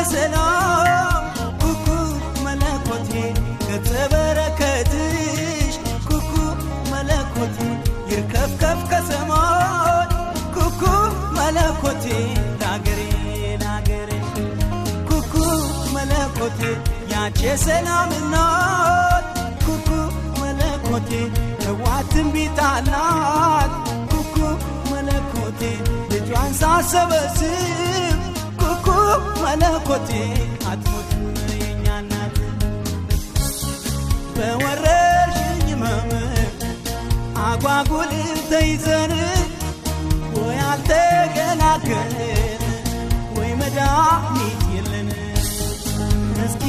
ሰላም ኩኩ መለኮቴ ከተበረከትሽ ኩኩ መለኮቴ ይርከፍከፍ ከሰማይ ኩኩ መለኮቴ ናገሬ ናገሬ ኩኩ መለኮቴ ያንቺ ሰላም እናት ኩኩ መለኮቴ ተዋትም ቢጣላት ኩኩ መለኮቴ ልጇን ሳሰበስብ ኩኩ መለኮቴ አትሞትም የኛ እናት በወረርሽኝ ሕመም አጓጉል ተይዘን ወይ አልተገላገልን ወይ መድኃኒት የለን እስኪ